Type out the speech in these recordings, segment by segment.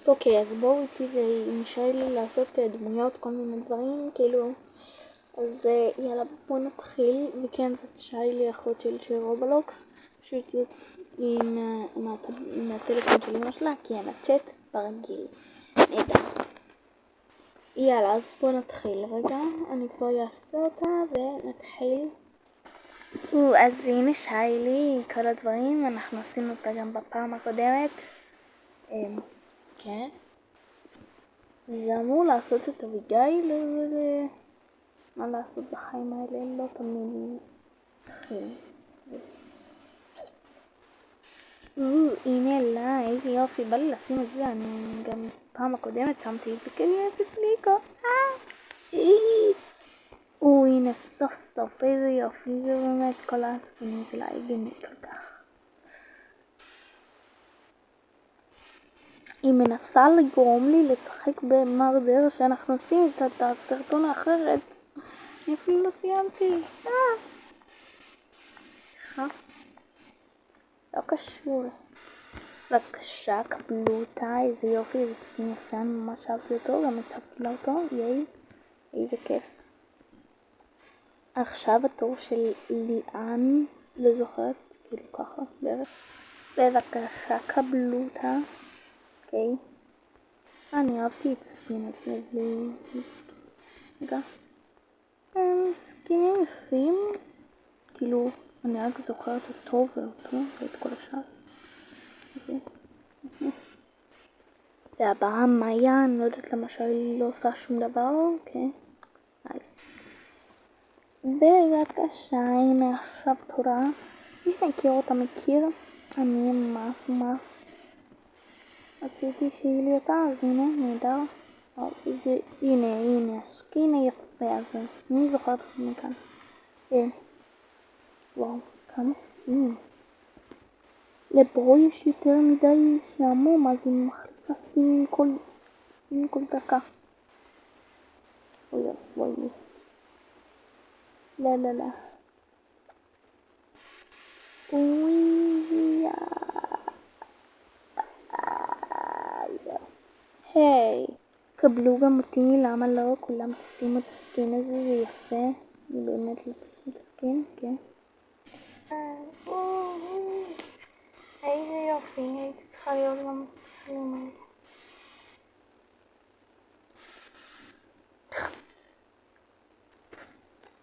אוקיי, אז בואו איתי ונשאר לי לעשות דמויות, כל מיני דברים, כאילו, אז יאללה, בואו נתחיל, וכן, זאת שיילי, אחות של רובלוקס, פשוט היא מהטלפון של אמא שלה, כי אין הצ'אט ברגיל. נהדר. יאללה, אז בואו נתחיל רגע, אני כבר אעשה אותה ונתחיל. אז הנה שיילי, כל הדברים, אנחנו עשינו אותה גם בפעם הקודמת. כן. זה אמור לעשות את אביגיל, מה לעשות בחיים האלה, לא תמיד צריכים. הנה לה, איזה יופי, בא לי לשים את זה, אני גם פעם הקודמת שמתי את זה, כי אני אעשה פליקו. הנה סוף סוף, איזה יופי, זה באמת כל הסקינים שלה הגיוני כל כך. היא מנסה לגרום לי לשחק במרדר שאנחנו עושים את הסרטון האחרת. אני אפילו לא סיימתי. לא קשור. בבקשה, קבלו אותה, איזה יופי, איזה סקין יפה, אני ממש אהבתי אותו, גם הצבתי לה אותו, ייי, איזה כיף. עכשיו התור של ליאן, לא זוכרת, כאילו ככה, בערך. בבקשה, קבלו אותה, אוקיי. אני אהבתי את הסקין הזה, רגע. סקינים יפים, כאילו, אני רק זוכרת אותו ואותו ואת כל השאר. והבאה מאיה, אני לא יודעת למה שהיא לא עושה שום דבר, אוקיי. נייס. בבקשה, הנה עכשיו תורה. מי שמכיר אותה מכיר, אני ממש עשיתי שהיא לי אותה, אז הנה, נהדר. הנה, הסקין היפה הזה. אני זוכרת את זה מכאן. כן. וואו, כמה סקינים. לברו יש יותר מדי שעמום, אז היא מחליפה סקינים כל דקה. אוי לי. לא. אוי. היי. קבלו גם אותי, למה לא? כולם תשימו את הסקין הזה, זה יפה. אני באמת לא תשים את הסקין, כן. איזה יופי, הייתי צריכה להיות גם בסלים האלה.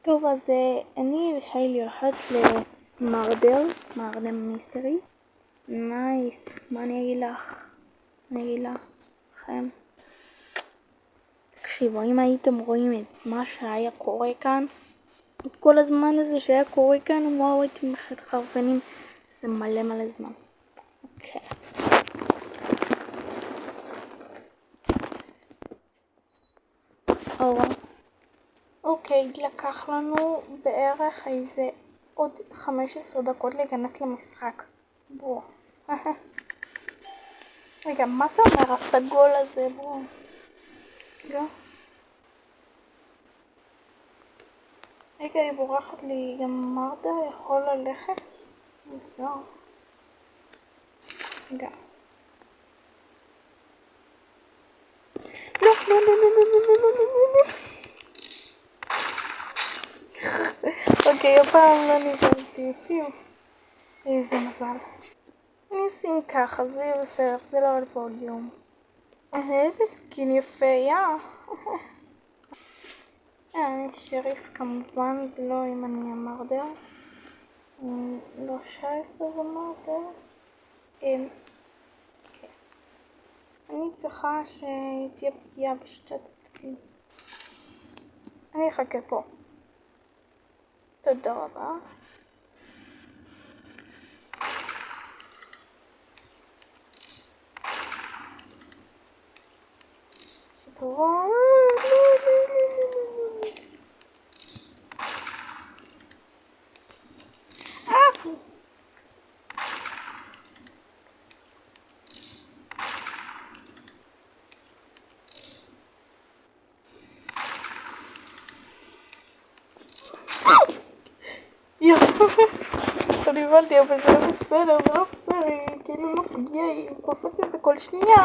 טוב, אז אני ושיילי הולכת למרדר מיסטרי. נייס, מה אני אגיד לכם? תקשיבו, אם הייתם רואים את מה שהיה קורה כאן, את כל הזמן הזה שהיה קורה כאן, וואו, הייתם מחרפנים, זה מלא זמן. אוקיי. אוקיי, לקח לנו בערך איזה עוד 15 דקות להיכנס למשחק. בוא. רגע, מה זה אומר הסגול הזה? בוא. רגע, היא בורחת לי, גם מרדר יכול ללכת? מוזר. רגע. לא. אוקיי, הפעם לא נבנתי, פיו. איזה מזל. אני אשים ככה, זה יהיה בסדר, זה לא על פודיום. איזה סקין יפה, אני שריף כמובן, זה לא אם אני המרדר. לא שריף איזה מרדר. אני צריכה שתהיה פגיעה בשתי תתקים. אני אחכה פה. תודה רבה. שטובה. אני הבנתי, אבל זה לא בסדר, כאילו לא פגיע, היא קופצת את זה כל שנייה,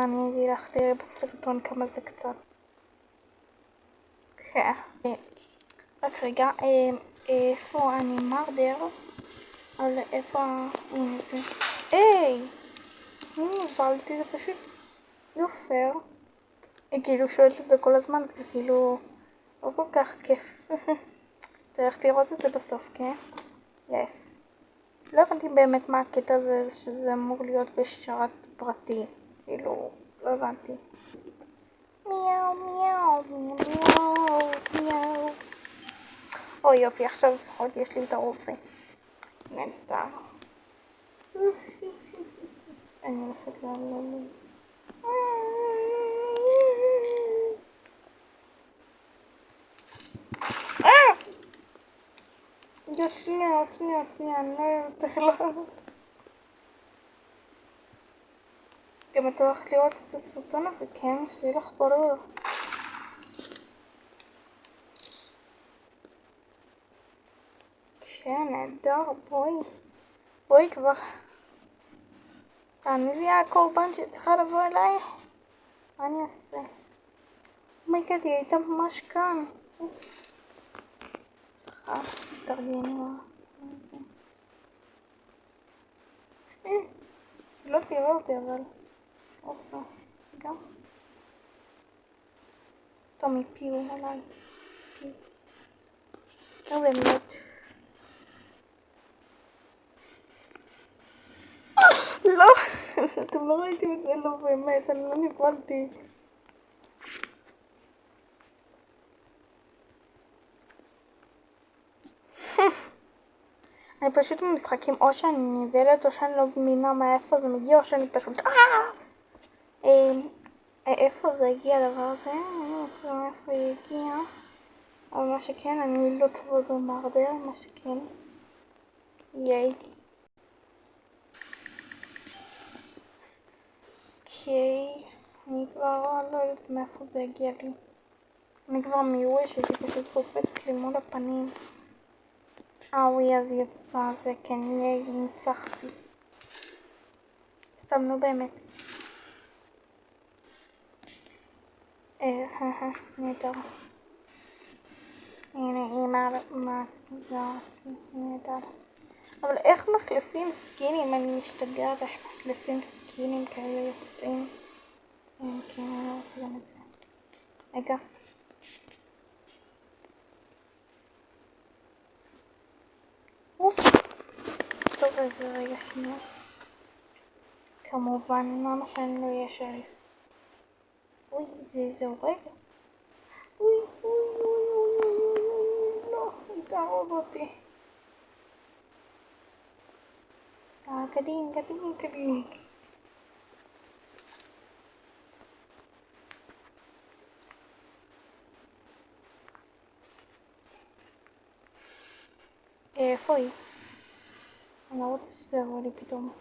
אני אגיד לך, תראי בסרטון כמה זה קצת. כן. רק רגע, איפה אני מרדר? על איפה... הנה זה. היי! אני נבלתי, זה פשוט לא פייר. היא כאילו שואלת את זה כל הזמן, זה כאילו לא כל כך כיף. צריך לראות את זה בסוף, כן? יס. לא הבנתי באמת מה הקטע הזה שזה אמור להיות בשרת פרטי. כאילו, לא הבנתי. מיאו מיאו מיאו מיאו. אוי יופי, עכשיו לפחות יש לי את הרופא. נהדר. אני הולכת לעלות. שנייה, אני לא יודעת לעלות. גם את הולכת לראות את הסרטון הזה, כן? שיהיה לך ברור. כן, נהדר, בואי כבר. אני לי הקורבן שצריכה לבוא אלייך. מה אני אעשה? אומייגד, היא הייתה ממש כאן. סליחה, תרגנו. לא תראה אותי אבל. אופסה, גם. טומי פיו עליי. פיו. לא באמת. לא, אתם לא ראיתם את זה, לא באמת, אני לא נבלתי. אני פשוט במשחקים, או שאני נבלת, או שאני לא מבינה מאיפה זה מגיע, או שאני פשוט... איפה זה הגיע הדבר הזה? אני לא יודעת מאיפה זה הגיע. אבל מה שכן, אני לא טובה במרדר, מה שכן. ייי. אוקיי. אני כבר לא יודעת מאיפה זה הגיע לי. אני כבר מיואשת, היא פשוט קופצת לי מול הפנים. אוי, אז יצא זה, כן, ייי, ניצחתי. סתם, נו באמת. נהדר. הנה, אמא, מה זה נהדר. אבל איך מחליפים סקינים? אני משתגעת, איך מחליפים סקינים כאלה יפים. כן, אני לא רוצה גם את זה. רגע. אוף. טוב, אז רגע שנייה. כמובן, למה שאני לא אהיה שריף? אוי, זה זורק. אוי, לא, היא תהרוג אותי. קדימה. איפה היא? אני לא רוצה שזה יבוא לי פתאום.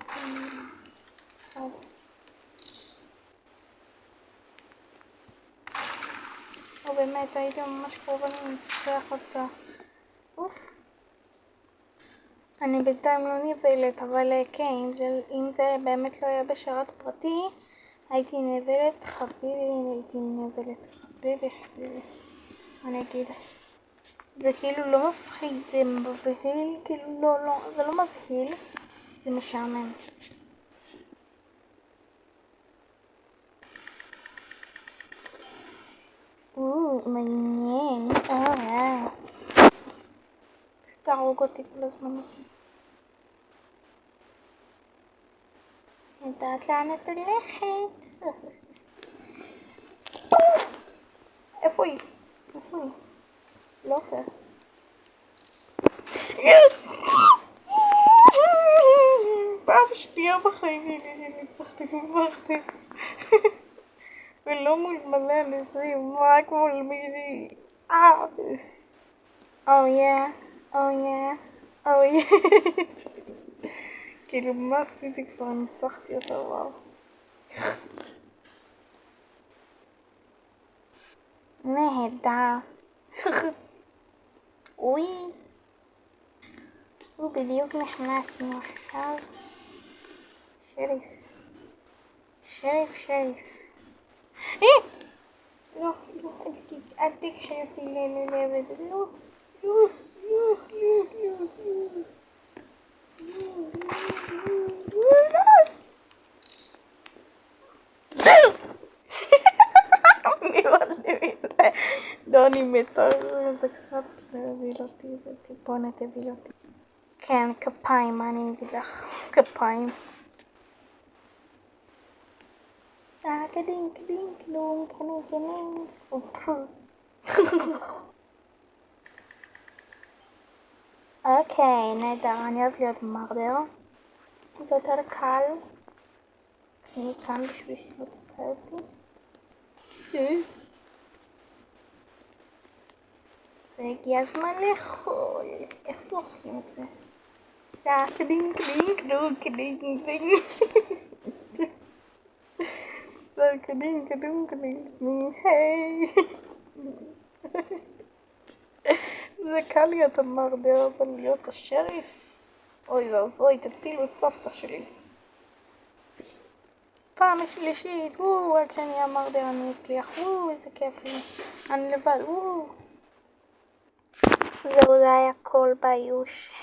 באמת, הייתי ממש קרובה לנצח אותה. אוף. אני בינתיים לא נבלת, אבל כן, אם זה באמת לא היה בשרת פרטי, הייתי נבלת חביבי. אני אגיד. זה כאילו לא מפחיד, זה מבהיל, כאילו לא, זה לא מבהיל, זה משעמם. מעניין. תהרוג אותי כל הזמן הזה. יודעת לאן את הולכת? איפה היא? לא פייר. פעם שנייה בחיים שלי שניצחתי וברחתי. ולא מול מלא אנשים, רק מול מישהי. Oh yeah. כאילו מה עשיתי כבר? ניצחתי אותה, וואו. נהדר. אוי. הוא בדיוק נכנס עכשיו. שריף. לא, לא, אל תיקחי אותי לאבד, לא, לא, לא, לא, לא, לא, אני מתה, זה קצת הביל אותי, זה טיפונת הביל אותי. כן, כפיים, מה אני אגיד לך? כפיים. סאקה דינק דינק דונק דינק. אוקיי, נהדר, אני אוהבת להיות מרדר. זה יותר קל. אני כאן בשביל שלא תעשה אותי. והגיע הזמן לאכול. איך לא עושים את זה? סאקה דינק דינק דונק דינק דינק. סאקה דינק דונק דינק דינק. היי. זה קל להיות המרדר, אבל להיות השריף? אוי ואבוי, תצילו את סבתא שלי. פעם השלישית, רק שאני המרדר אני אצליח, איזה כיף לי. אני לבד, זהו, זה היה כל ביוש.